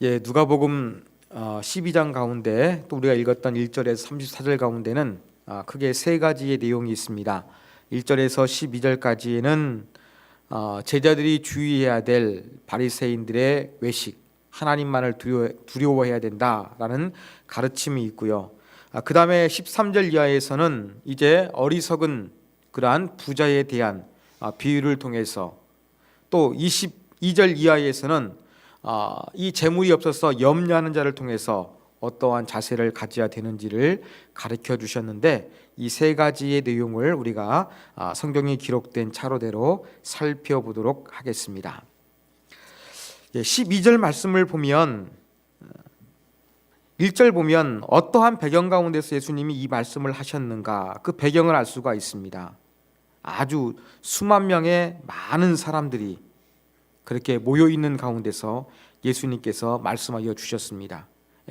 누가복음 12장 가운데 또 우리가 읽었던 1절에서 34절 가운데는 크게 세 가지의 내용이 있습니다. 1절에서 12절까지는 제자들이 주의해야 될 바리새인들의 외식, 하나님만을 두려워해야 된다라는 가르침이 있고요. 그 다음에 13절 이하에서는 이제 어리석은 그러한 부자에 대한 비유를 통해서, 또 22절 이하에서는 이 재물이 없어서 염려하는 자를 통해서 어떠한 자세를 가져야 되는지를 가르쳐 주셨는데, 이 세 가지의 내용을 우리가 성경이 기록된 차로대로 살펴보도록 하겠습니다. 12절 말씀을 보면, 1절 보면 어떠한 배경 가운데서 예수님이 이 말씀을 하셨는가, 그 배경을 알 수가 있습니다. 아주 수만 명의 많은 사람들이 그렇게 모여있는 가운데서 예수님께서 말씀하여 주셨습니다.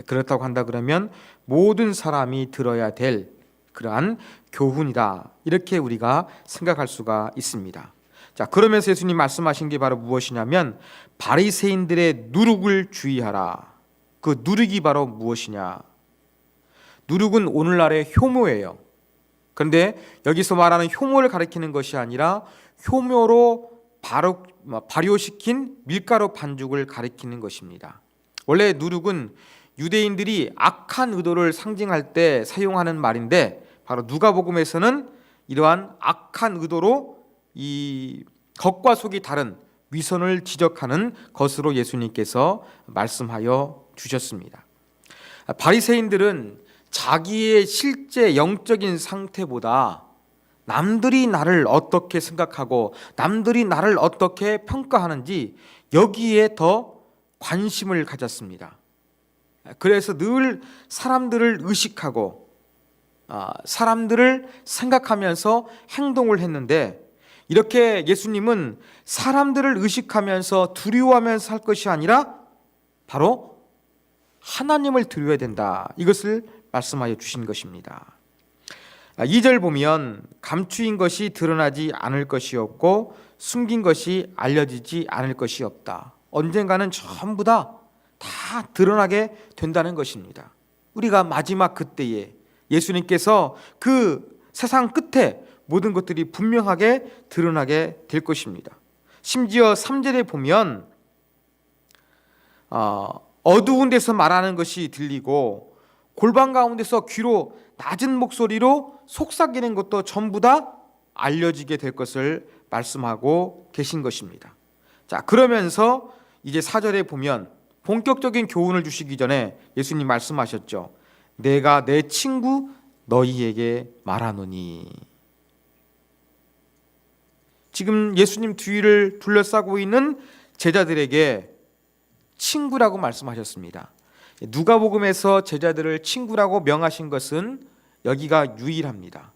그렇다고 한다 그러면 모든 사람이 들어야 될 그러한 교훈이다, 이렇게 우리가 생각할 수가 있습니다. 자, 그러면서 예수님 말씀하신 게 바로 무엇이냐면, 바리새인들의 누룩을 주의하라. 그 누룩이 바로 무엇이냐? 누룩은 오늘날의 효모예요. 그런데 여기서 말하는 효모를 가리키는 것이 아니라 효모로 발효시킨 밀가루 반죽을 가리키는 것입니다. 원래 누룩은 유대인들이 악한 의도를 상징할 때 사용하는 말인데, 바로 누가복음에서는 이러한 악한 의도로 이 겉과 속이 다른 위선을 지적하는 것으로 예수님께서 말씀하여 주셨습니다. 바리새인들은 자기의 실제 영적인 상태보다 남들이 나를 어떻게 생각하고 남들이 나를 어떻게 평가하는지 여기에 더 관심을 가졌습니다. 그래서 늘 사람들을 의식하고 사람들을 생각하면서 행동을 했는데, 이렇게 예수님은 사람들을 의식하면서 두려워하면서 할 것이 아니라 바로 하나님을 두려워야 된다, 이것을 말씀하여 주신 것입니다. 2절 보면 감추인 것이 드러나지 않을 것이 없고 숨긴 것이 알려지지 않을 것이 없다. 언젠가는 전부 다 드러나게 된다는 것입니다. 우리가 마지막 그때에 예수님께서 그 세상 끝에 모든 것들이 분명하게 드러나게 될 것입니다. 심지어 3절에 보면 어두운 데서 말하는 것이 들리고 골방 가운데서 귀로 낮은 목소리로 속삭이는 것도 전부 다 알려지게 될 것을 말씀하고 계신 것입니다. 자, 그러면서 이제 4절에 보면 본격적인 교훈을 주시기 전에 예수님 말씀하셨죠. 내가 내 친구 너희에게 말하노니. 지금 예수님 뒤를 둘러싸고 있는 제자들에게 친구라고 말씀하셨습니다. 누가복음에서 제자들을 친구라고 명하신 것은 여기가 유일합니다.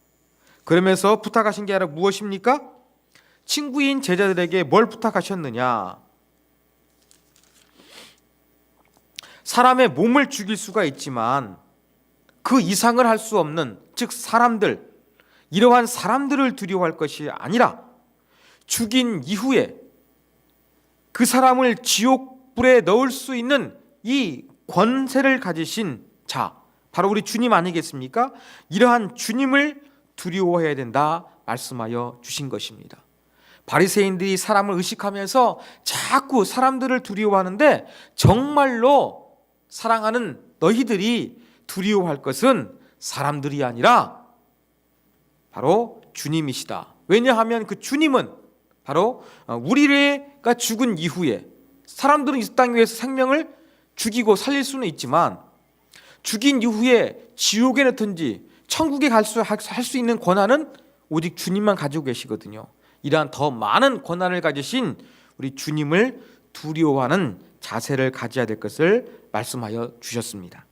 그러면서 부탁하신 게 아니라 무엇입니까? 친구인 제자들에게 뭘 부탁하셨느냐? 사람의 몸을 죽일 수가 있지만 그 이상을 할 수 없는, 즉 사람들, 이러한 사람들을 두려워할 것이 아니라 죽인 이후에 그 사람을 지옥불에 넣을 수 있는 이 권세를 가지신 자, 바로 우리 주님 아니겠습니까? 이러한 주님을 두려워해야 된다 말씀하여 주신 것입니다. 바리새인들이 사람을 의식하면서 자꾸 사람들을 두려워하는데, 정말로 사랑하는 너희들이 두려워할 것은 사람들이 아니라 바로 주님이시다. 왜냐하면 그 주님은 바로 우리가 죽은 이후에, 사람들은 이 땅 위에서 생명을 죽이고 살릴 수는 있지만 죽인 이후에 지옥에 넣든지 천국에 할 수 있는 권한은 오직 주님만 가지고 계시거든요. 이러한 더 많은 권한을 가지신 우리 주님을 두려워하는 자세를 가져야 될 것을 말씀하여 주셨습니다.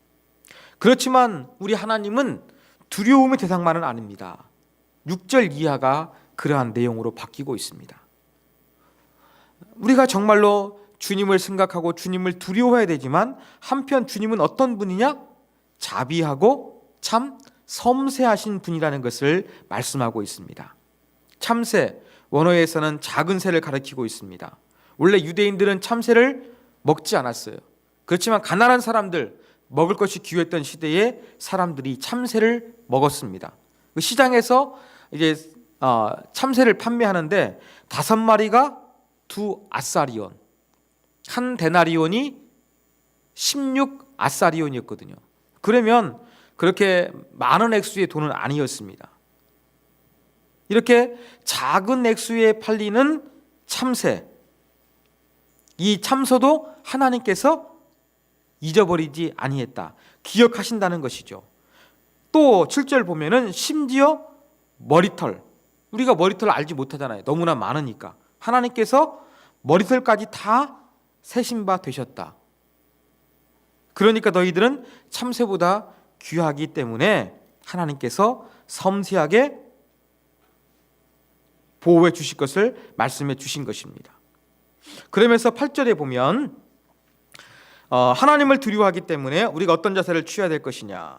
그렇지만 우리 하나님은 두려움의 대상만은 아닙니다. 6절 이하가 그러한 내용으로 바뀌고 있습니다. 우리가 정말로 주님을 생각하고 주님을 두려워해야 되지만, 한편 주님은 어떤 분이냐? 자비하고 참 섬세하신 분이라는 것을 말씀하고 있습니다. 참새, 원어에서는 작은 새를 가리키고 있습니다. 원래 유대인들은 참새를 먹지 않았어요. 그렇지만 가난한 사람들, 먹을 것이 귀했던 시대에 사람들이 참새를 먹었습니다. 그 시장에서 이제 참새를 판매하는데 5마리가 2아사리온, 한 데나리온이 16아사리온이었거든요. 그러면 그렇게 많은 액수의 돈은 아니었습니다. 이렇게 작은 액수에 팔리는 참새, 이 참새도 하나님께서 잊어버리지 아니했다, 기억하신다는 것이죠. 또 7절 보면은 심지어 머리털, 우리가 머리털 알지 못하잖아요. 너무나 많으니까. 하나님께서 머리털까지 다 세신 바 되셨다. 그러니까 너희들은 참새보다 귀하기 때문에 하나님께서 섬세하게 보호해 주실 것을 말씀해 주신 것입니다. 그러면서 8절에 보면 하나님을 두려워하기 때문에 우리가 어떤 자세를 취해야 될 것이냐.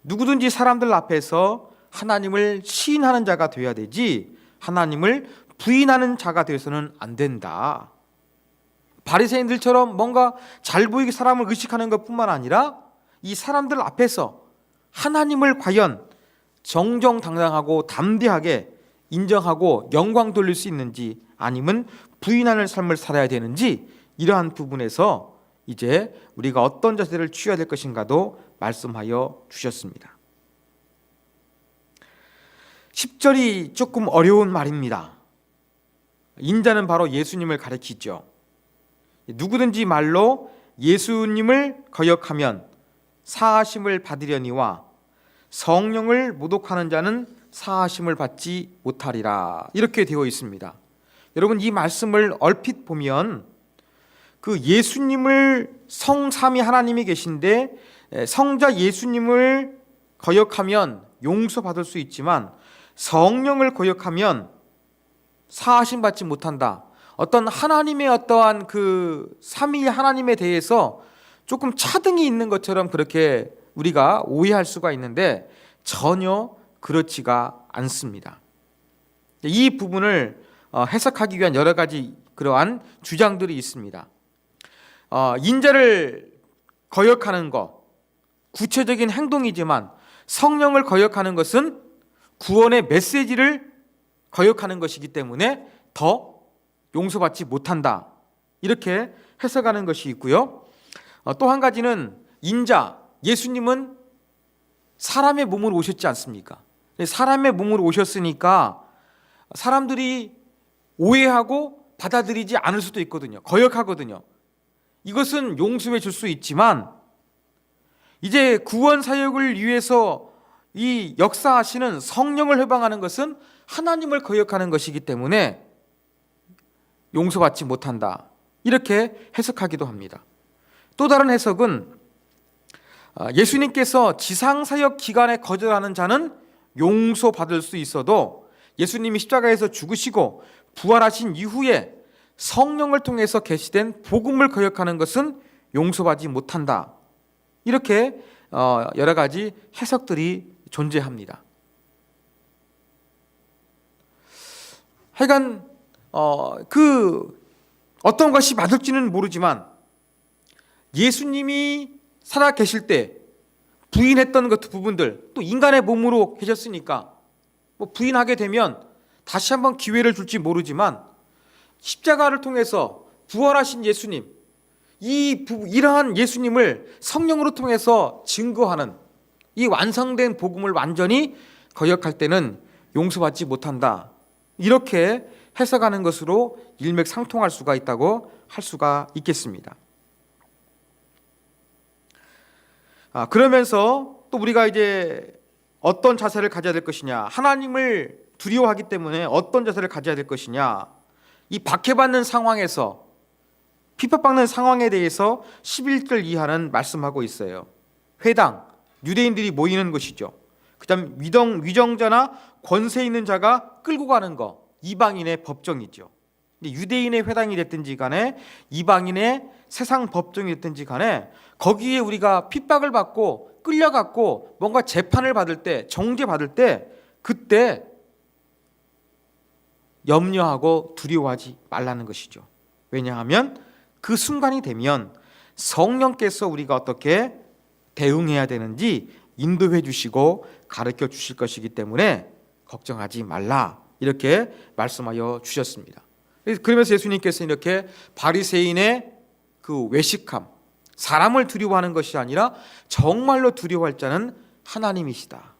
누구든지 사람들 앞에서 하나님을 시인하는 자가 되어야 되지 하나님을 부인하는 자가 되어서는 안 된다. 바리새인들처럼 뭔가 잘 보이게 사람을 의식하는 것뿐만 아니라 이 사람들 앞에서 하나님을 과연 정정당당하고 담대하게 인정하고 영광 돌릴 수 있는지 아니면 부인하는 삶을 살아야 되는지 이러한 부분에서 이제 우리가 어떤 자세를 취해야 될 것인가도 말씀하여 주셨습니다. 10절이 조금 어려운 말입니다. 인자는 바로 예수님을 가리키죠. 누구든지 말로 예수님을 거역하면 사하심을 받으려니와 성령을 모독하는 자는 사하심을 받지 못하리라, 이렇게 되어 있습니다. 여러분, 이 말씀을 얼핏 보면 그 예수님을 성삼위 하나님이 계신데 성자 예수님을 거역하면 용서받을 수 있지만 성령을 거역하면 사하심 받지 못한다. 어떤 하나님의 어떠한 그 삼위 하나님에 대해서 조금 차등이 있는 것처럼 그렇게 우리가 오해할 수가 있는데 전혀 그렇지가 않습니다. 이 부분을 해석하기 위한 여러 가지 그러한 주장들이 있습니다. 인자를 거역하는 것, 구체적인 행동이지만 성령을 거역하는 것은 구원의 메시지를 거역하는 것이기 때문에 더 용서받지 못한다, 이렇게 해석하는 것이 있고요. 또 한 가지는 인자, 예수님은 사람의 몸으로 오셨지 않습니까? 사람의 몸으로 오셨으니까 사람들이 오해하고 받아들이지 않을 수도 있거든요. 거역하거든요. 이것은 용서해 줄 수 있지만 이제 구원 사역을 위해서 이 역사하시는 성령을 회방하는 것은 하나님을 거역하는 것이기 때문에 용서받지 못한다, 이렇게 해석하기도 합니다. 또 다른 해석은 예수님께서 지상사역 기간에 거절하는 자는 용서받을 수 있어도 예수님이 십자가에서 죽으시고 부활하신 이후에 성령을 통해서 계시된 복음을 거역하는 것은 용서받지 못한다, 이렇게 여러 가지 해석들이 존재합니다. 하여간 어떤 것이 맞을지는 모르지만 예수님이 살아 계실 때 부인했던 그 부분들, 또 인간의 몸으로 계셨으니까 뭐 부인하게 되면 다시 한번 기회를 줄지 모르지만 십자가를 통해서 부활하신 예수님, 이러한 예수님을 성령으로 통해서 증거하는 이 완성된 복음을 완전히 거역할 때는 용서받지 못한다, 이렇게 해석하는 것으로 일맥상통할 수가 있다고 할 수가 있겠습니다. 그러면서 또 우리가 이제 어떤 자세를 가져야 될 것이냐, 하나님을 두려워하기 때문에 어떤 자세를 가져야 될 것이냐, 이 박해받는 상황에서, 핍박받는 상황에 대해서 11절 이하는 말씀하고 있어요. 회당, 유대인들이 모이는 것이죠. 그 다음 위정자나 권세 있는 자가 끌고 가는 거, 이방인의 법정이죠. 유대인의 회당이 됐든지 간에 이방인의 세상 법정이 됐든지 간에 거기에 우리가 핍박을 받고 끌려갔고 뭔가 재판을 받을 때, 정죄받을 때 그때 염려하고 두려워하지 말라는 것이죠. 왜냐하면 그 순간이 되면 성령께서 우리가 어떻게 대응해야 되는지 인도해 주시고 가르쳐 주실 것이기 때문에 걱정하지 말라, 이렇게 말씀하여 주셨습니다. 그러면서 예수님께서 이렇게 바리새인의 그 외식함, 사람을 두려워하는 것이 아니라 정말로 두려워할 자는 하나님이시다.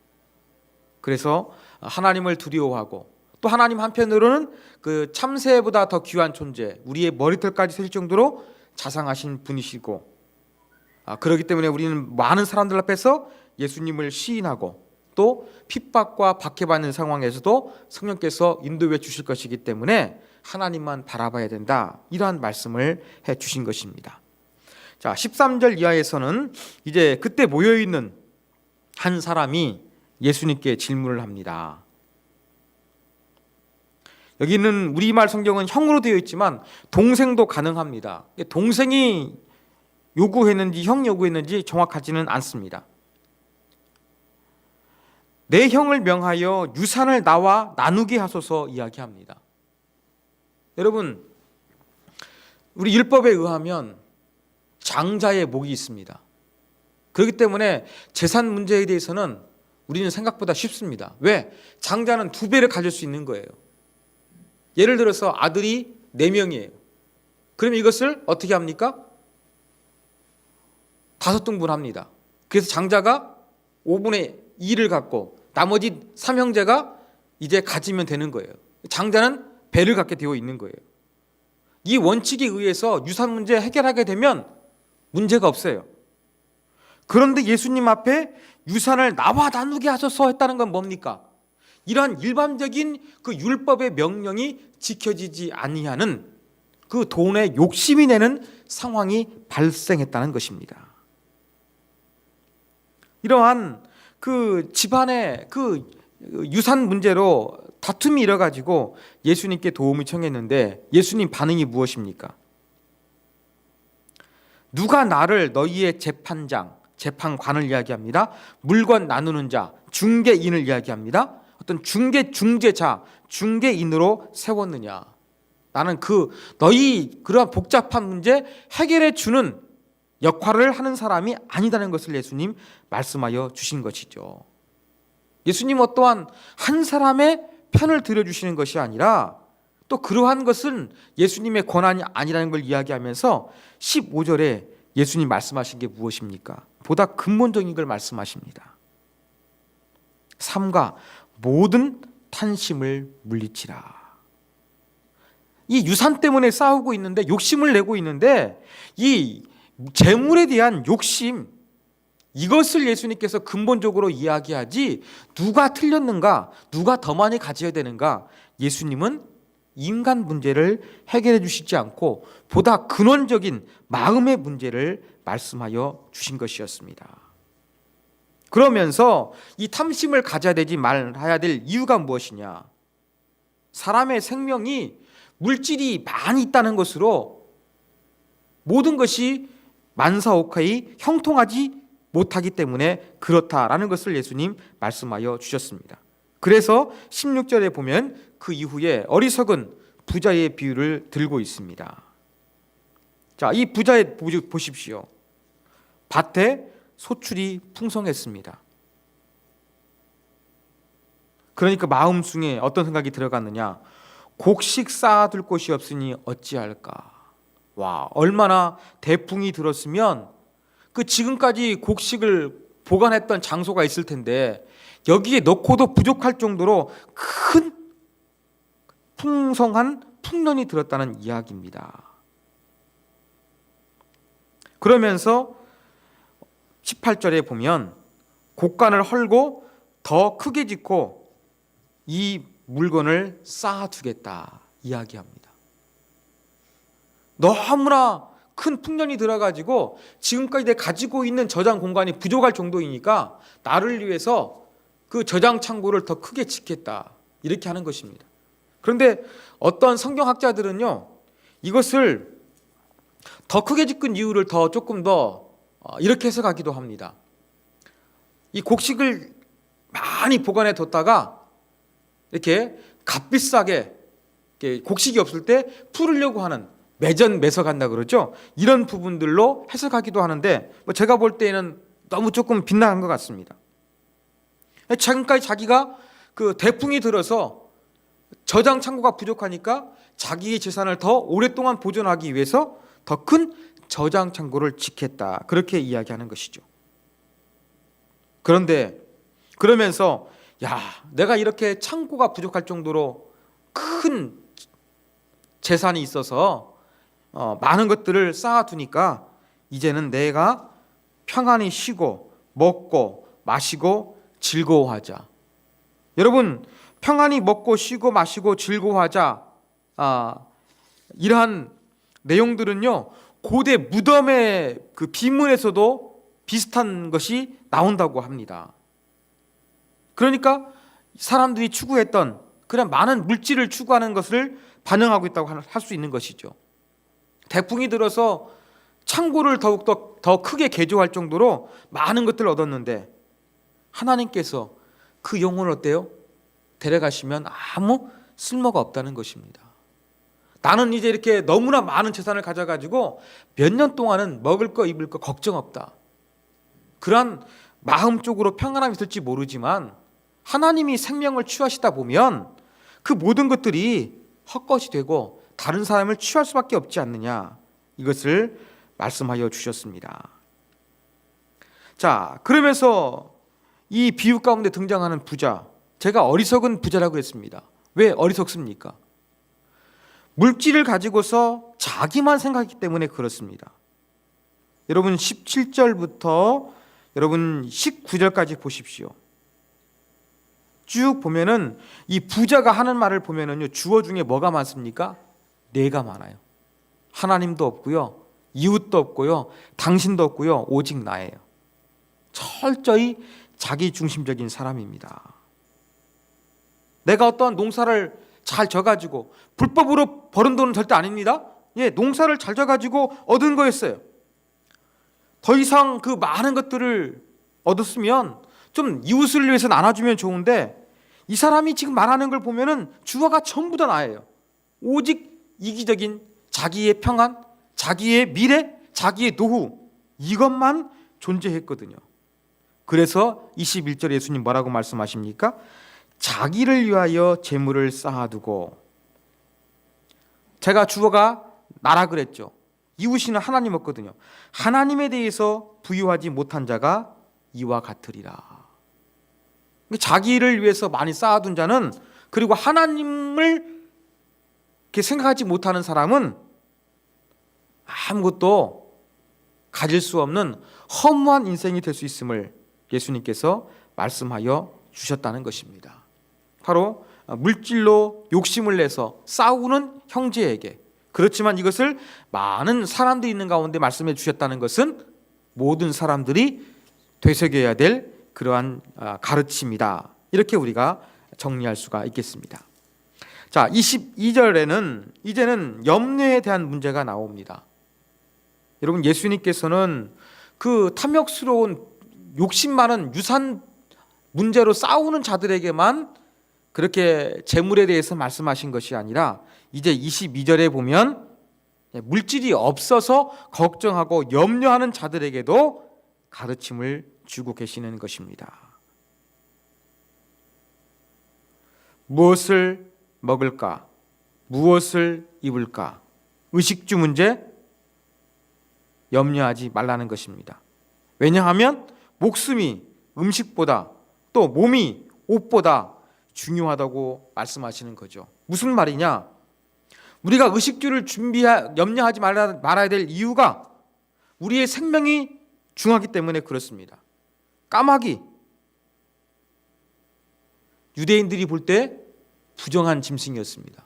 그래서 하나님을 두려워하고, 또 하나님 한편으로는 그 참새보다 더 귀한 존재, 우리의 머리털까지 셀 정도로 자상하신 분이시고, 그렇기 때문에 우리는 많은 사람들 앞에서 예수님을 시인하고 또 핍박과 박해받는 상황에서도 성령께서 인도해 주실 것이기 때문에 하나님만 바라봐야 된다, 이러한 말씀을 해 주신 것입니다. 자, 13절 이하에서는 이제 그때 모여있는 한 사람이 예수님께 질문을 합니다. 여기는 우리말 성경은 형으로 되어 있지만 동생도 가능합니다. 동생이 요구했는지 형 요구했는지 정확하지는 않습니다. 내 형을 명하여 유산을 나와 나누게 하소서 이야기합니다. 여러분, 우리 율법에 의하면 장자의 목이 있습니다. 그렇기 때문에 재산 문제에 대해서는 우리는 생각보다 쉽습니다. 왜? 장자는 2배를 가질 수 있는 거예요. 예를 들어서 아들이 4명이에요. 그러면 이것을 어떻게 합니까? 5등분 합니다. 그래서 장자가 5분의 2를 갖고 나머지 3형제가 이제 가지면 되는 거예요. 장자는 배를 갖게 되어 있는 거예요. 이 원칙에 의해서 유산 문제 해결하게 되면 문제가 없어요. 그런데 예수님 앞에 유산을 나와 나누게 하소서 했다는 건 뭡니까? 이러한 일반적인 그 율법의 명령이 지켜지지 아니하는 그 돈에 욕심이 내는 상황이 발생했다는 것입니다. 이러한 그 집안의 그 유산 문제로 다툼이 일어가지고 예수님께 도움을 청했는데 예수님 반응이 무엇입니까? 누가 나를 너희의 재판장, 재판관을 이야기합니다. 물건 나누는 자, 중개인을 이야기합니다. 어떤 중재자, 중개인으로 세웠느냐? 나는 너희 그러한 복잡한 문제 해결해 주는 역할을 하는 사람이 아니다는 것을 예수님 말씀하여 주신 것이죠. 예수님 어떠한 한 사람의 편을 들어주시는 것이 아니라 또 그러한 것은 예수님의 권한이 아니라는 걸 이야기하면서 15절에 예수님 말씀하신 게 무엇입니까? 보다 근본적인 걸 말씀하십니다. 삼가 모든 탄심을 물리치라. 이 유산 때문에 싸우고 있는데, 욕심을 내고 있는데, 이 재물에 대한 욕심, 이것을 예수님께서 근본적으로 이야기하지 누가 틀렸는가, 누가 더 많이 가져야 되는가, 예수님은 인간 문제를 해결해 주시지 않고 보다 근원적인 마음의 문제를 말씀하여 주신 것이었습니다. 그러면서 이 탐심을 가져야 되지 말아야 될 이유가 무엇이냐? 사람의 생명이 물질이 많이 있다는 것으로 모든 것이 만사오카이 형통하지 못하기 때문에 그렇다라는 것을 예수님 말씀하여 주셨습니다. 그래서 16절에 보면 그 이후에 어리석은 부자의 비유를 들고 있습니다. 자, 이 부자의 보십시오. 밭에 소출이 풍성했습니다. 그러니까 마음속에 어떤 생각이 들어갔느냐? 곡식 쌓아둘 곳이 없으니 어찌할까? 와, 얼마나 대풍이 들었으면 그 지금까지 곡식을 보관했던 장소가 있을 텐데 여기에 넣고도 부족할 정도로 큰 풍성한 풍년이 들었다는 이야기입니다. 그러면서 18절에 보면 곡간을 헐고 더 크게 짓고 이 물건을 쌓아두겠다 이야기합니다. 너무나 큰 풍년이 들어가지고 지금까지 내가 가지고 있는 저장 공간이 부족할 정도이니까 나를 위해서 그 저장 창고를 더 크게 짓겠다 이렇게 하는 것입니다. 그런데 어떤 성경학자들은요, 이것을 더 크게 짓은 이유를 조금 더 이렇게 해석하기도 합니다. 이 곡식을 많이 보관해 뒀다가 이렇게 값비싸게 곡식이 없을 때 풀으려고 하는 매전 매서 간다 그러죠. 이런 부분들로 해석하기도 하는데 제가 볼 때에는 너무 조금 빗나간 것 같습니다. 지금까지 자기가 그 대풍이 들어서 저장 창고가 부족하니까 자기의 재산을 더 오랫동안 보존하기 위해서 더 큰 저장 창고를 짓겠다, 그렇게 이야기하는 것이죠. 그런데 그러면서 내가 이렇게 창고가 부족할 정도로 큰 재산이 있어서 많은 것들을 쌓아두니까 이제는 내가 평안히 쉬고 먹고 마시고 즐거워하자. 여러분, 평안히 먹고 쉬고 마시고 즐거워하자, 이러한 내용들은요, 고대 무덤의 그 비문에서도 비슷한 것이 나온다고 합니다. 그러니까 사람들이 추구했던 그런 많은 물질을 추구하는 것을 반영하고 있다고 할 수 있는 것이죠. 대풍이 들어서 창고를 더욱더 더 크게 개조할 정도로 많은 것들을 얻었는데 하나님께서 그 영혼을 어때요? 데려가시면 아무 쓸모가 없다는 것입니다. 나는 이제 이렇게 너무나 많은 재산을 가져가지고 몇 년 동안은 먹을 거 입을 거 걱정 없다, 그러한 마음적으로 평안함이 있을지 모르지만 하나님이 생명을 취하시다 보면 그 모든 것들이 헛것이 되고 다른 사람을 취할 수밖에 없지 않느냐, 이것을 말씀하여 주셨습니다. 자, 그러면서 이 비유 가운데 등장하는 부자, 제가 어리석은 부자라고 했습니다. 왜 어리석습니까? 물질을 가지고서 자기만 생각했기 때문에 그렇습니다. 여러분 17절부터 여러분 19절까지 보십시오. 쭉 보면은 이 부자가 하는 말을 보면은요, 주어 중에 뭐가 많습니까? 내가 많아요. 하나님도 없고요, 이웃도 없고요, 당신도 없고요, 오직 나예요. 철저히 자기 중심적인 사람입니다. 내가 어떤 농사를 잘 져가지고, 불법으로 벌은 돈은 절대 아닙니다. 농사를 잘 져가지고 얻은 거였어요. 더 이상 그 많은 것들을 얻었으면 좀 이웃을 위해서 나눠주면 좋은데, 이 사람이 지금 말하는 걸 보면은 주어가 전부 다 나예요. 오직 이기적인 자기의 평안, 자기의 미래, 자기의 노후, 이것만 존재했거든요. 그래서 21절에 예수님 뭐라고 말씀하십니까? 자기를 위하여 재물을 쌓아두고, 제가 주어가 나라 그랬죠. 이웃이는 하나님 없거든요. 하나님에 대해서 부유하지 못한 자가 이와 같으리라. 자기를 위해서 많이 쌓아둔 자는, 그리고 하나님을 이렇게 생각하지 못하는 사람은 아무것도 가질 수 없는 허무한 인생이 될 수 있음을 예수님께서 말씀하여 주셨다는 것입니다. 바로 물질로 욕심을 내서 싸우는 형제에게, 그렇지만 이것을 많은 사람들이 있는 가운데 말씀해 주셨다는 것은 모든 사람들이 되새겨야 될 그러한 가르침이다, 이렇게 우리가 정리할 수가 있겠습니다. 자, 22절에는 이제는 염려에 대한 문제가 나옵니다. 여러분, 예수님께서는 그 탐욕스러운 욕심 많은 유산 문제로 싸우는 자들에게만 그렇게 재물에 대해서 말씀하신 것이 아니라 이제 22절에 보면 물질이 없어서 걱정하고 염려하는 자들에게도 가르침을 주고 계시는 것입니다. 무엇을 먹을까? 무엇을 입을까? 의식주 문제 염려하지 말라는 것입니다. 왜냐하면 목숨이 음식보다, 또 몸이 옷보다 중요하다고 말씀하시는 거죠. 무슨 말이냐? 우리가 의식주를 염려하지 말아야 될 이유가 우리의 생명이 중요하기 때문에 그렇습니다. 까마귀, 유대인들이 볼 때 부정한 짐승이었습니다.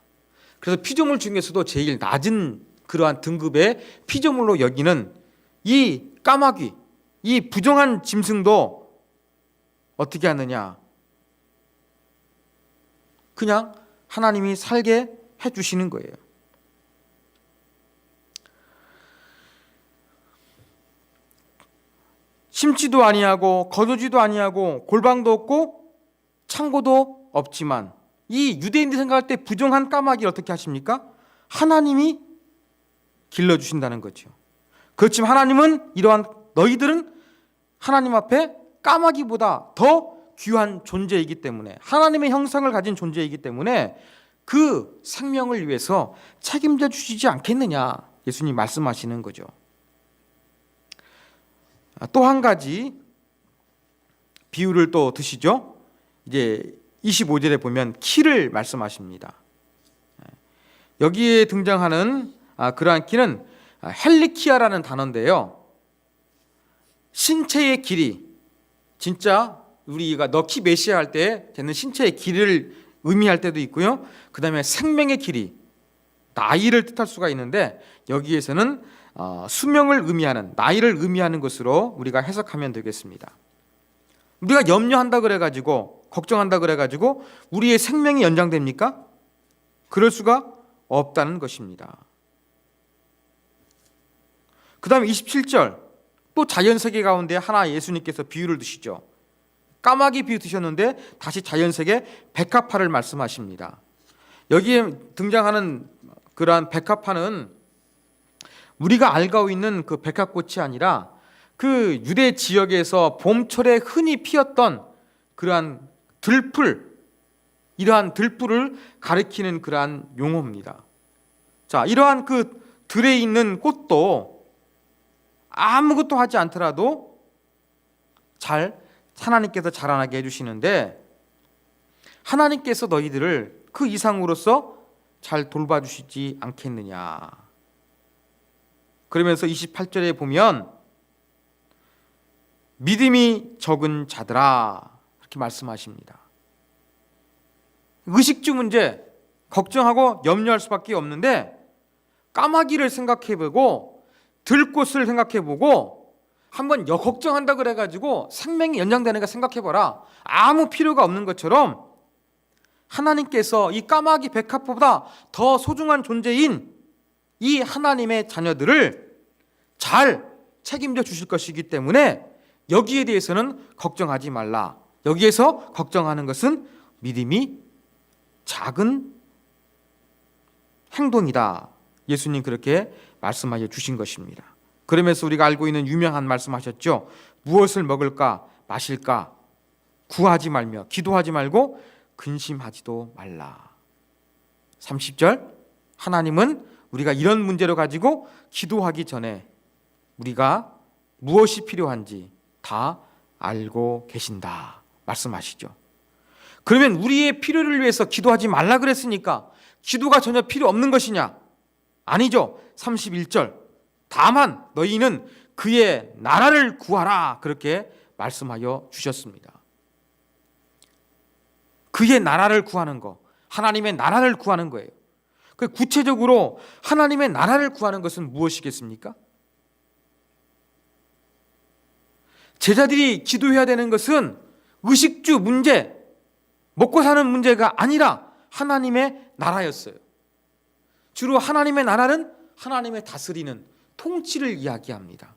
그래서 피조물 중에서도 제일 낮은 그러한 등급의 피조물로 여기는 이 까마귀, 이 부정한 짐승도 어떻게 하느냐? 그냥 하나님이 살게 해주시는 거예요. 심지도 아니하고 거두지도 아니하고 골방도 없고 창고도 없지만, 이 유대인들이 생각할 때 부정한 까마귀를 어떻게 하십니까? 하나님이 길러주신다는 거죠. 그렇지만 하나님은 이러한 너희들은 하나님 앞에 까마귀보다 더 귀한 존재이기 때문에, 하나님의 형상을 가진 존재이기 때문에 그 생명을 위해서 책임져 주시지 않겠느냐, 예수님 말씀하시는 거죠. 또 한 가지 비유를 또 드시죠. 이제 25절에 보면 키를 말씀하십니다. 여기에 등장하는 그러한 키는 헬리키아라는 단어인데요, 신체의 길이, 진짜 우리가 너 키 몇이야 할 때 되는 신체의 길이를 의미할 때도 있고요, 그 다음에 생명의 길이, 나이를 뜻할 수가 있는데 여기에서는 수명을 의미하는, 나이를 의미하는 것으로 우리가 해석하면 되겠습니다. 우리가 염려한다 그래가지고, 걱정한다 그래가지고 우리의 생명이 연장됩니까? 그럴 수가 없다는 것입니다. 그 다음에 27절, 또 자연세계 가운데 하나 예수님께서 비유를 드시죠. 까마귀 비유 드셨는데 다시 자연세계 백합화를 말씀하십니다. 여기에 등장하는 그러한 백합화는 우리가 알고 있는 그 백합꽃이 아니라 그 유대 지역에서 봄철에 흔히 피었던 그러한 들풀, 이러한 들풀을 가리키는 그러한 용어입니다. 자, 이러한 그 들에 있는 꽃도 아무것도 하지 않더라도 잘 하나님께서 자라나게 해주시는데, 하나님께서 너희들을 그 이상으로서 잘 돌봐주시지 않겠느냐. 그러면서 28절에 보면 믿음이 적은 자들아, 이렇게 말씀하십니다. 의식주 문제 걱정하고 염려할 수밖에 없는데, 까마귀를 생각해보고 들꽃을 생각해보고 한번 걱정한다 그래가지고 생명이 연장되는 거 생각해봐라. 아무 필요가 없는 것처럼 하나님께서 이 까마귀 백합보다 더 소중한 존재인 이 하나님의 자녀들을 잘 책임져 주실 것이기 때문에 여기에 대해서는 걱정하지 말라. 여기에서 걱정하는 것은 믿음이 작은 행동이다. 예수님 그렇게 말씀하여 주신 것입니다. 그러면서 우리가 알고 있는 유명한 말씀하셨죠. 무엇을 먹을까 마실까 구하지 말며 기도하지 말고 근심하지도 말라. 30절, 하나님은 우리가 이런 문제를 가지고 기도하기 전에 우리가 무엇이 필요한지 다 알고 계신다 말씀하시죠. 그러면 우리의 필요를 위해서 기도하지 말라 그랬으니까 기도가 전혀 필요 없는 것이냐? 아니죠. 31절, 다만 너희는 그의 나라를 구하라, 그렇게 말씀하여 주셨습니다. 그의 나라를 구하는 거, 하나님의 나라를 구하는 거예요. 구체적으로 하나님의 나라를 구하는 것은 무엇이겠습니까? 제자들이 기도해야 되는 것은 의식주 문제, 먹고 사는 문제가 아니라 하나님의 나라였어요. 주로 하나님의 나라는 하나님의 다스리는 통치를 이야기합니다.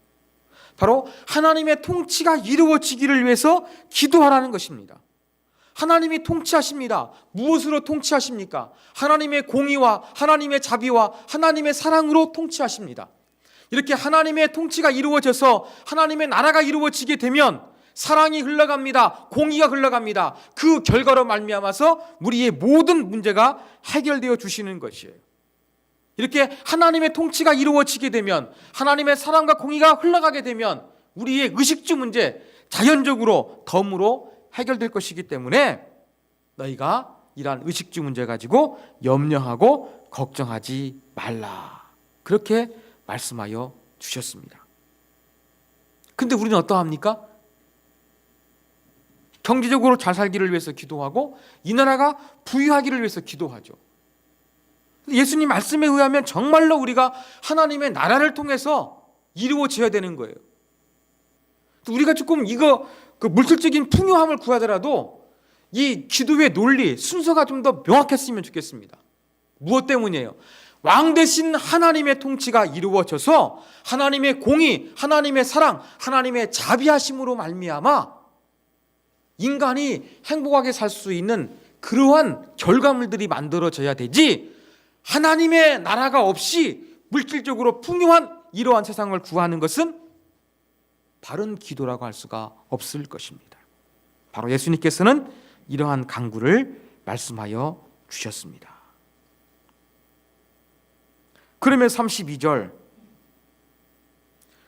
바로 하나님의 통치가 이루어지기를 위해서 기도하라는 것입니다. 하나님이 통치하십니다. 무엇으로 통치하십니까? 하나님의 공의와 하나님의 자비와 하나님의 사랑으로 통치하십니다. 이렇게 하나님의 통치가 이루어져서 하나님의 나라가 이루어지게 되면 사랑이 흘러갑니다. 공의가 흘러갑니다. 그 결과로 말미암아서 우리의 모든 문제가 해결되어 주시는 것이에요. 이렇게 하나님의 통치가 이루어지게 되면, 하나님의 사랑과 공의가 흘러가게 되면 우리의 의식주 문제 자연적으로 덤으로 해결될 것이기 때문에 너희가 이러한 의식주 문제 가지고 염려하고 걱정하지 말라, 그렇게 말씀하여 주셨습니다. 근데 우리는 어떠합니까? 경제적으로 잘 살기를 위해서 기도하고 이 나라가 부유하기를 위해서 기도하죠. 예수님 말씀에 의하면 정말로 우리가 하나님의 나라를 통해서 이루어져야 되는 거예요. 우리가 조금 이거 물질적인 풍요함을 구하더라도 이 기도의 논리, 순서가 좀 더 명확했으면 좋겠습니다. 무엇 때문이에요? 왕 대신 하나님의 통치가 이루어져서 하나님의 공의, 하나님의 사랑, 하나님의 자비하심으로 말미암아 인간이 행복하게 살 수 있는 그러한 결과물들이 만들어져야 되지, 하나님의 나라가 없이 물질적으로 풍요한 이러한 세상을 구하는 것은 바른 기도라고 할 수가 없을 것입니다. 바로 예수님께서는 이러한 강구를 말씀하여 주셨습니다. 그러면 32절,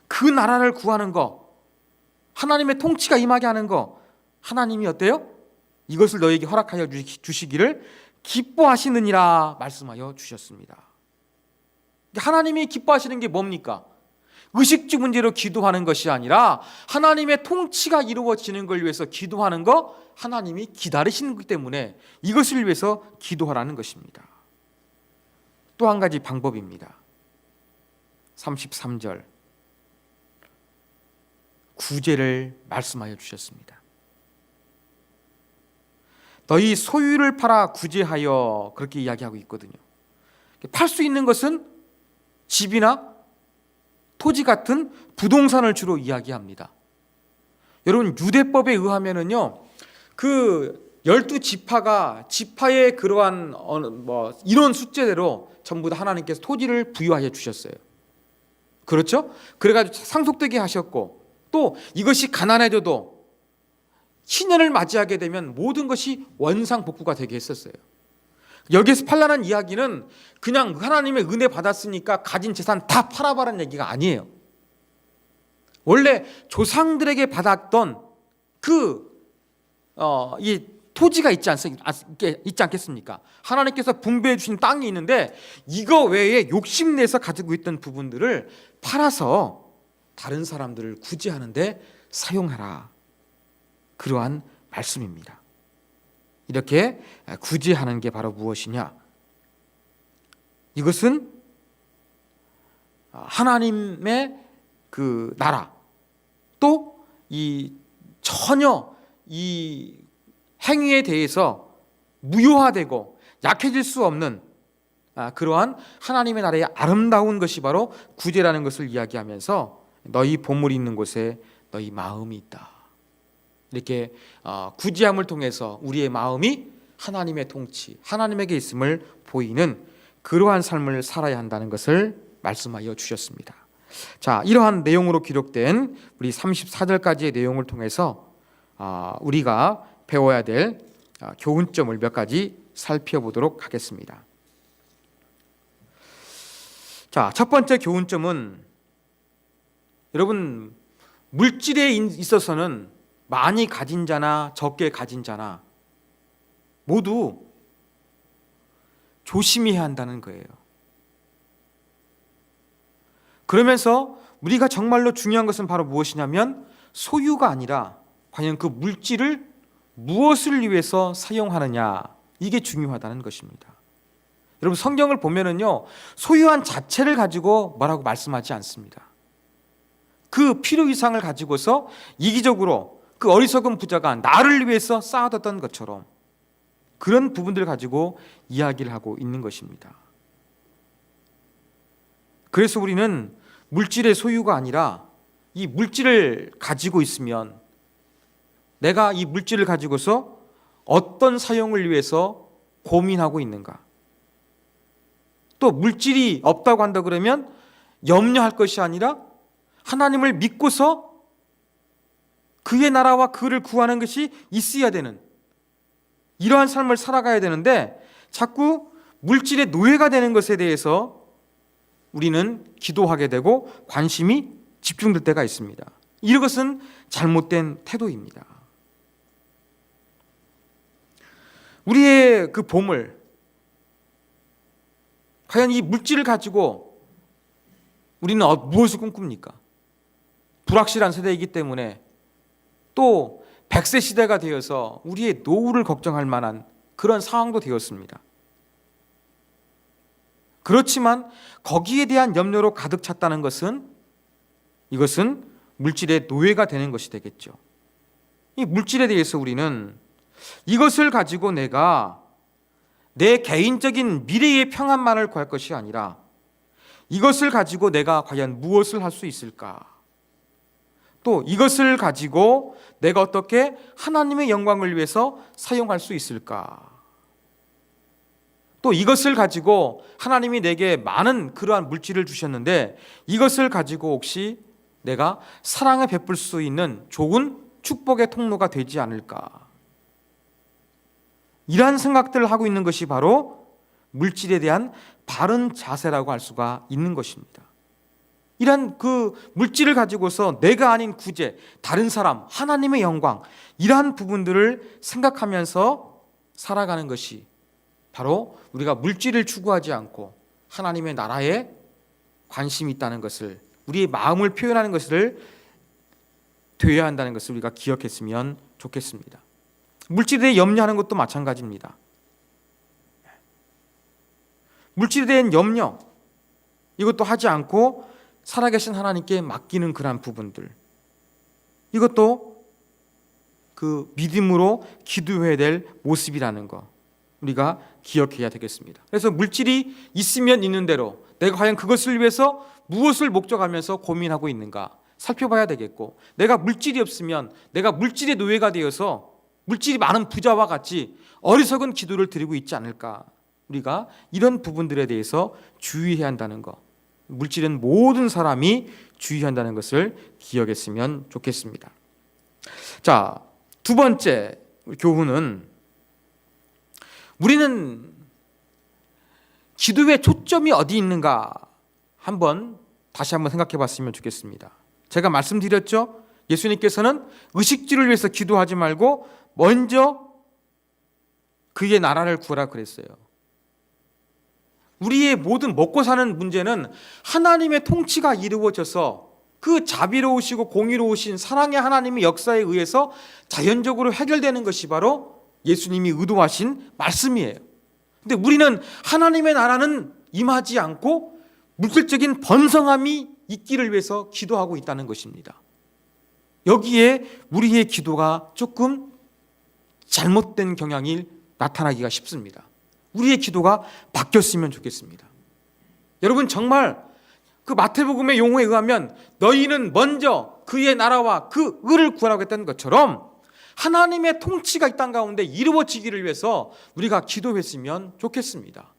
그 나라를 구하는 거, 하나님의 통치가 임하게 하는 거, 하나님이 어때요? 이것을 너에게 허락하여 주시기를 기뻐하시느니라 말씀하여 주셨습니다. 하나님이 기뻐하시는 게 뭡니까? 의식주 문제로 기도하는 것이 아니라 하나님의 통치가 이루어지는 걸 위해서 기도하는 거, 하나님이 기다리시는 것 때문에 이것을 위해서 기도하라는 것입니다. 또 한 가지 방법입니다. 33절, 구제를 말씀하여 주셨습니다. 너희 소유를 팔아 구제하여, 그렇게 이야기하고 있거든요. 팔 수 있는 것은 집이나 토지 같은 부동산을 주로 이야기합니다. 여러분, 유대법에 의하면은요, 그 12지파가 지파의 그러한 이런 숫자대로 전부 다 하나님께서 토지를 부여하여 주셨어요. 그렇죠? 그래가지고 상속되게 하셨고, 또 이것이 가난해져도 신년을 맞이하게 되면 모든 것이 원상복구가 되게 했었어요. 여기에서 팔라는 이야기는 그냥 하나님의 은혜 받았으니까 가진 재산 다 팔아봐라는 얘기가 아니에요. 원래 조상들에게 받았던 이 토지가 있지 않겠습니까? 하나님께서 분배해 주신 땅이 있는데 이거 외에 욕심내서 가지고 있던 부분들을 팔아서 다른 사람들을 구제하는데 사용하라. 그러한 말씀입니다. 이렇게 구제하는 게 바로 무엇이냐? 이것은 하나님의 그 나라, 또 이 전혀 이 행위에 대해서 무효화되고 약해질 수 없는 그러한 하나님의 나라의 아름다운 것이 바로 구제라는 것을 이야기하면서 너희 보물이 있는 곳에 너희 마음이 있다. 이렇게 구제함을 통해서 우리의 마음이 하나님의 통치, 하나님에게 있음을 보이는 그러한 삶을 살아야 한다는 것을 말씀하여 주셨습니다. 자, 이러한 내용으로 기록된 우리 34절까지의 내용을 통해서 우리가 배워야 될 교훈점을 몇 가지 살펴보도록 하겠습니다. 자, 첫 번째 교훈점은, 여러분, 물질에 있어서는 많이 가진 자나 적게 가진 자나 모두 조심해야 한다는 거예요. 그러면서 우리가 정말로 중요한 것은 바로 무엇이냐면 소유가 아니라 과연 그 물질을 무엇을 위해서 사용하느냐, 이게 중요하다는 것입니다. 여러분, 성경을 보면은요, 소유한 자체를 가지고 뭐라고 말씀하지 않습니다. 그 필요 이상을 가지고서 이기적으로 그 어리석은 부자가 나를 위해서 쌓아뒀던 것처럼 그런 부분들을 가지고 이야기를 하고 있는 것입니다. 그래서 우리는 물질의 소유가 아니라 이 물질을 가지고 있으면 내가 이 물질을 가지고서 어떤 사용을 위해서 고민하고 있는가, 또 물질이 없다고 한다 그러면 염려할 것이 아니라 하나님을 믿고서 그의 나라와 그를 구하는 것이 있어야 되는 이러한 삶을 살아가야 되는데, 자꾸 물질의 노예가 되는 것에 대해서 우리는 기도하게 되고 관심이 집중될 때가 있습니다. 이것은 잘못된 태도입니다. 우리의 그 보물, 과연 이 물질을 가지고 우리는 무엇을 꿈꿉니까? 불확실한 세대이기 때문에, 또 100세 시대가 되어서 우리의 노후를 걱정할 만한 그런 상황도 되었습니다. 그렇지만 거기에 대한 염려로 가득 찼다는 것은, 이것은 물질의 노예가 되는 것이 되겠죠. 이 물질에 대해서 우리는 이것을 가지고 내가 내 개인적인 미래의 평안만을 구할 것이 아니라 이것을 가지고 내가 과연 무엇을 할 수 있을까, 또 이것을 가지고 내가 어떻게 하나님의 영광을 위해서 사용할 수 있을까, 또 이것을 가지고 하나님이 내게 많은 그러한 물질을 주셨는데 이것을 가지고 혹시 내가 사랑을 베풀 수 있는 좋은 축복의 통로가 되지 않을까? 이러한 생각들을 하고 있는 것이 바로 물질에 대한 바른 자세라고 할 수가 있는 것입니다. 이러한 그 물질을 가지고서 내가 아닌 구제, 다른 사람, 하나님의 영광, 이러한 부분들을 생각하면서 살아가는 것이 바로 우리가 물질을 추구하지 않고 하나님의 나라에 관심이 있다는 것을, 우리의 마음을 표현하는 것을 되어야 한다는 것을 우리가 기억했으면 좋겠습니다. 물질에 대해 염려하는 것도 마찬가지입니다. 물질에 대한 염려, 이것도 하지 않고 살아계신 하나님께 맡기는 그러한 부분들, 이것도 그 믿음으로 기도해야 될 모습이라는 거 우리가 기억해야 되겠습니다. 그래서 물질이 있으면 있는 대로 내가 과연 그것을 위해서 무엇을 목적하면서 고민하고 있는가 살펴봐야 되겠고, 내가 물질이 없으면 내가 물질의 노예가 되어서 물질이 많은 부자와 같이 어리석은 기도를 드리고 있지 않을까, 우리가 이런 부분들에 대해서 주의해야 한다는 것, 물질은 모든 사람이 주의한다는 것을 기억했으면 좋겠습니다. 자, 두 번째 교훈은 우리는 기도의 초점이 어디 있는가 다시 한번 생각해 봤으면 좋겠습니다. 제가 말씀드렸죠? 예수님께서는 의식주를 위해서 기도하지 말고 먼저 그의 나라를 구하라 그랬어요. 우리의 모든 먹고 사는 문제는 하나님의 통치가 이루어져서 그 자비로우시고 공의로우신 사랑의 하나님의 역사에 의해서 자연적으로 해결되는 것이 바로 예수님이 의도하신 말씀이에요. 근데 우리는 하나님의 나라는 임하지 않고 물질적인 번성함이 있기를 위해서 기도하고 있다는 것입니다. 여기에 우리의 기도가 조금 잘못된 경향이 나타나기가 쉽습니다. 우리의 기도가 바뀌었으면 좋겠습니다. 여러분, 정말 그 마태복음의 용어에 의하면 너희는 먼저 그의 나라와 그 의를 구하라고 했던 것처럼 하나님의 통치가 이 땅 가운데 이루어지기를 위해서 우리가 기도했으면 좋겠습니다.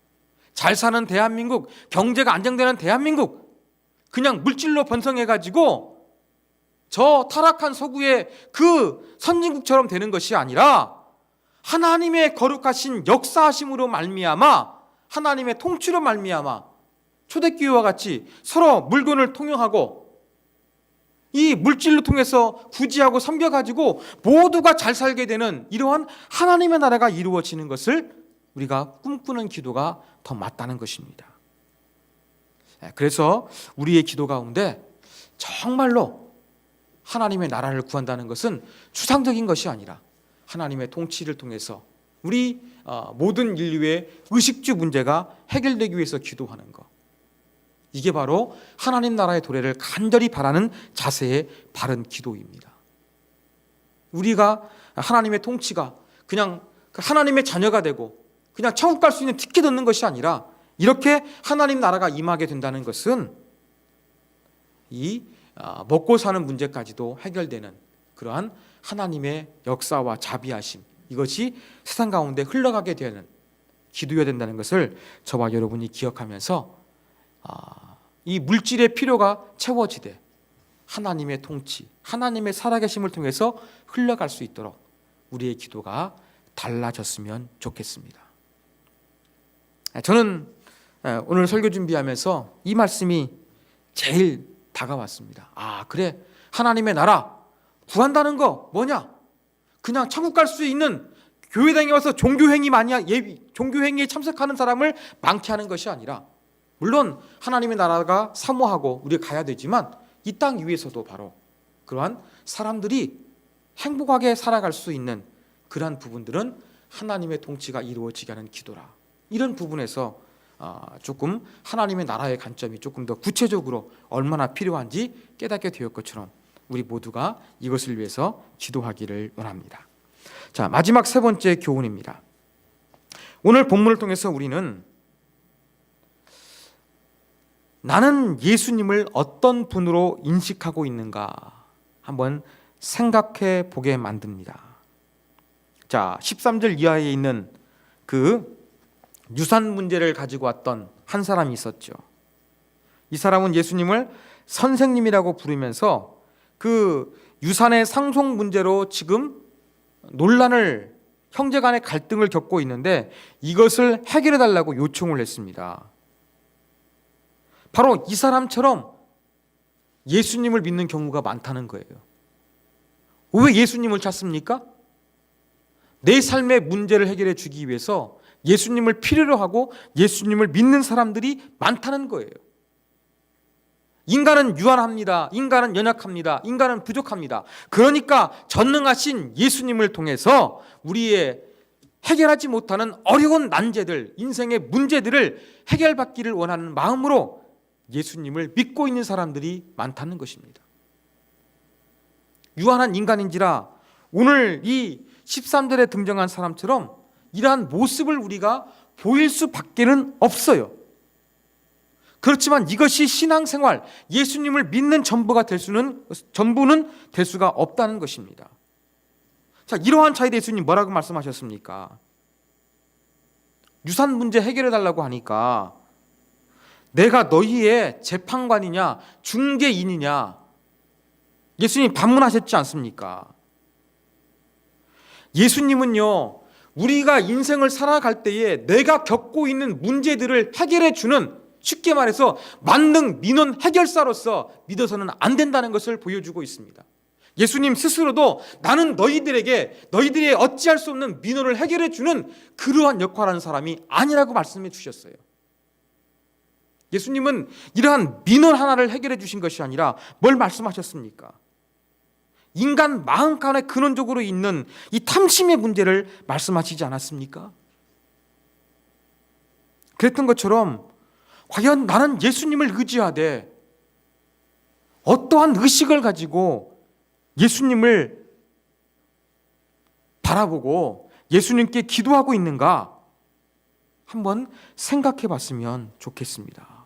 잘 사는 대한민국, 경제가 안정되는 대한민국, 그냥 물질로 번성해가지고 저 타락한 서구의 그 선진국처럼 되는 것이 아니라 하나님의 거룩하신 역사하심으로 말미암아, 하나님의 통치로 말미암아 초대교회와 같이 서로 물건을 통용하고 이 물질로 통해서 구제하고 섬겨가지고 모두가 잘 살게 되는 이러한 하나님의 나라가 이루어지는 것을 우리가 꿈꾸는 기도가 더 맞다는 것입니다. 그래서 우리의 기도 가운데 정말로 하나님의 나라를 구한다는 것은 추상적인 것이 아니라 하나님의 통치를 통해서 우리 모든 인류의 의식주 문제가 해결되기 위해서 기도하는 것, 이게 바로 하나님 나라의 도래를 간절히 바라는 자세의 바른 기도입니다. 우리가 하나님의 통치가 그냥 하나님의 자녀가 되고 그냥 천국 갈 수 있는 티켓 얻는 것이 아니라 이렇게 하나님 나라가 임하게 된다는 것은 이 먹고 사는 문제까지도 해결되는 그러한 하나님의 역사와 자비하심, 이것이 세상 가운데 흘러가게 되는 기도해야 된다는 것을 저와 여러분이 기억하면서 이 물질의 필요가 채워지되 하나님의 통치, 하나님의 살아계심을 통해서 흘러갈 수 있도록 우리의 기도가 달라졌으면 좋겠습니다. 저는 오늘 설교 준비하면서 이 말씀이 제일 다가왔습니다. 그래, 하나님의 나라 구한다는 거 뭐냐? 그냥 천국 갈 수 있는 교회당에 와서 종교행위에 참석하는 사람을 많게 하는 것이 아니라, 물론 하나님의 나라가 사모하고 우리가 가야 되지만 이 땅 위에서도 바로 그러한 사람들이 행복하게 살아갈 수 있는 그러한 부분들은 하나님의 통치가 이루어지게 하는 기도라. 이런 부분에서 조금 하나님의 나라의 관점이 조금 더 구체적으로 얼마나 필요한지 깨닫게 되었 것처럼 우리 모두가 이것을 위해서 기도하기를 원합니다. 자, 마지막 세 번째 교훈입니다. 오늘 본문을 통해서 우리는 나는 예수님을 어떤 분으로 인식하고 있는가 한번 생각해 보게 만듭니다. 자, 13절 이하에 있는 그 유산 문제를 가지고 왔던 한 사람이 있었죠. 이 사람은 예수님을 선생님이라고 부르면서 그 유산의 상속 문제로 지금 논란을, 형제 간의 갈등을 겪고 있는데 이것을 해결해 달라고 요청을 했습니다. 바로 이 사람처럼 예수님을 믿는 경우가 많다는 거예요. 왜 예수님을 찾습니까? 내 삶의 문제를 해결해 주기 위해서 예수님을 필요로 하고 예수님을 믿는 사람들이 많다는 거예요. 인간은 유한합니다. 인간은 연약합니다. 인간은 부족합니다. 그러니까 전능하신 예수님을 통해서 우리의 해결하지 못하는 어려운 난제들, 인생의 문제들을 해결받기를 원하는 마음으로 예수님을 믿고 있는 사람들이 많다는 것입니다. 유한한 인간인지라 오늘 이 13절에 등장한 사람처럼 이러한 모습을 우리가 보일 수밖에는 없어요. 그렇지만 이것이 신앙생활, 예수님을 믿는 전부는 될 수가 없다는 것입니다. 자, 이러한 차이에 예수님 뭐라고 말씀하셨습니까? 유산 문제 해결해 달라고 하니까 내가 너희의 재판관이냐 중개인이냐 예수님 반문하셨지 않습니까? 예수님은요, 우리가 인생을 살아갈 때에 내가 겪고 있는 문제들을 해결해 주는, 쉽게 말해서 만능 민원 해결사로서 믿어서는 안 된다는 것을 보여주고 있습니다. 예수님 스스로도 나는 너희들이 어찌할 수 없는 민원을 해결해 주는 그러한 역할을 하는 사람이 아니라고 말씀해 주셨어요. 예수님은 이러한 민원 하나를 해결해 주신 것이 아니라 뭘 말씀하셨습니까? 인간 마음 가운데 근원적으로 있는 이 탐심의 문제를 말씀하시지 않았습니까? 그랬던 것처럼 과연 나는 예수님을 의지하되 어떠한 의식을 가지고 예수님을 바라보고 예수님께 기도하고 있는가 한번 생각해 봤으면 좋겠습니다.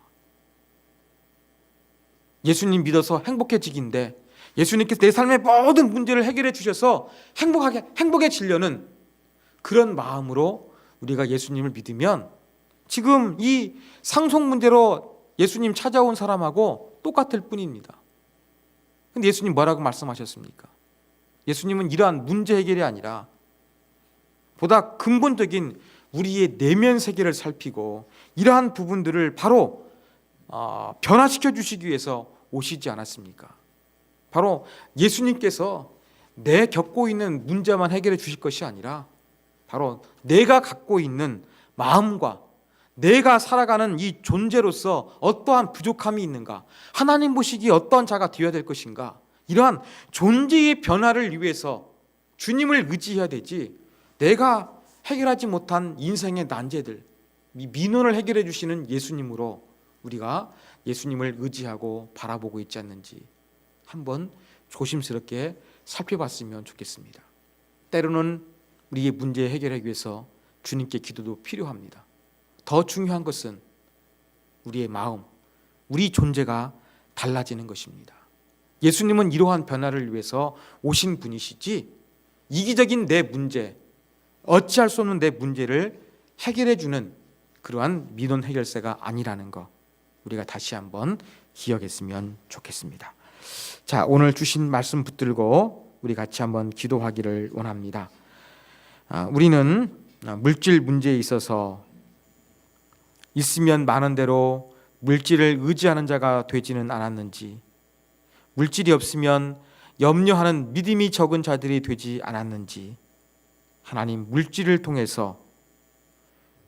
예수님 믿어서 행복해지기인데 예수님께서 내 삶의 모든 문제를 해결해 주셔서 행복해지려는 그런 마음으로 우리가 예수님을 믿으면 지금 이 상속 문제로 예수님 찾아온 사람하고 똑같을 뿐입니다. 근데 예수님 뭐라고 말씀하셨습니까? 예수님은 이러한 문제 해결이 아니라 보다 근본적인 우리의 내면 세계를 살피고 이러한 부분들을 바로 변화시켜 주시기 위해서 오시지 않았습니까? 바로 예수님께서 내 겪고 있는 문제만 해결해 주실 것이 아니라 바로 내가 갖고 있는 마음과 내가 살아가는 이 존재로서 어떠한 부족함이 있는가, 하나님 보시기에 어떠한 자가 되어야 될 것인가, 이러한 존재의 변화를 위해서 주님을 의지해야 되지, 내가 해결하지 못한 인생의 난제들, 이 민원을 해결해 주시는 예수님으로 우리가 예수님을 의지하고 바라보고 있지 않는지 한번 조심스럽게 살펴봤으면 좋겠습니다. 때로는 우리의 문제 해결하기 위해서 주님께 기도도 필요합니다. 더 중요한 것은 우리의 마음, 우리 존재가 달라지는 것입니다. 예수님은 이러한 변화를 위해서 오신 분이시지 이기적인 내 문제, 어찌할 수 없는 내 문제를 해결해 주는 그러한 민원 해결사가 아니라는 것 우리가 다시 한번 기억했으면 좋겠습니다. 자, 오늘 주신 말씀 붙들고 우리 같이 한번 기도하기를 원합니다. 우리는 물질 문제에 있어서 있으면 많은 대로 물질을 의지하는 자가 되지는 않았는지, 물질이 없으면 염려하는 믿음이 적은 자들이 되지 않았는지, 하나님 물질을 통해서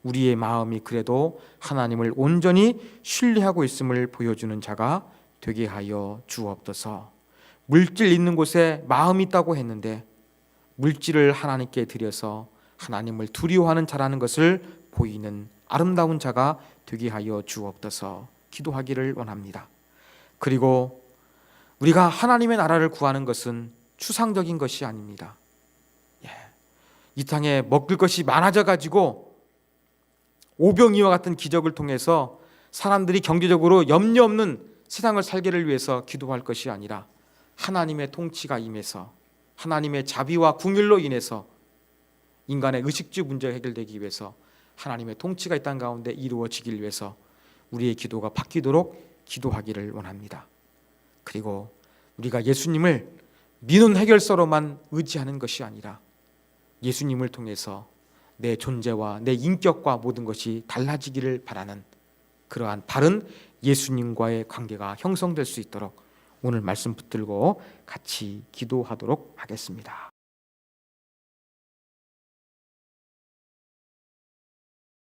우리의 마음이 그래도 하나님을 온전히 신뢰하고 있음을 보여주는 자가 되게 하여 주옵소서. 물질 있는 곳에 마음이 있다고 했는데 물질을 하나님께 드려서 하나님을 두려워하는 자라는 것을 보이는 아름다운 자가 되게 하여 주옵소서. 기도하기를 원합니다. 그리고 우리가 하나님의 나라를 구하는 것은 추상적인 것이 아닙니다. 이 땅에 먹을 것이 많아져 가지고 오병이와 같은 기적을 통해서 사람들이 경제적으로 염려 없는 세상을 살기를 위해서 기도할 것이 아니라 하나님의 통치가 임해서 하나님의 자비와 긍휼로 인해서 인간의 의식주 문제가 해결되기 위해서 하나님의 통치가 이 땅 가운데 이루어지길 위해서 우리의 기도가 바뀌도록 기도하기를 원합니다. 그리고 우리가 예수님을 민원 해결서로만 의지하는 것이 아니라 예수님을 통해서 내 존재와 내 인격과 모든 것이 달라지기를 바라는 그러한 바른 예수님과의 관계가 형성될 수 있도록 오늘 말씀 붙들고 같이 기도하도록 하겠습니다.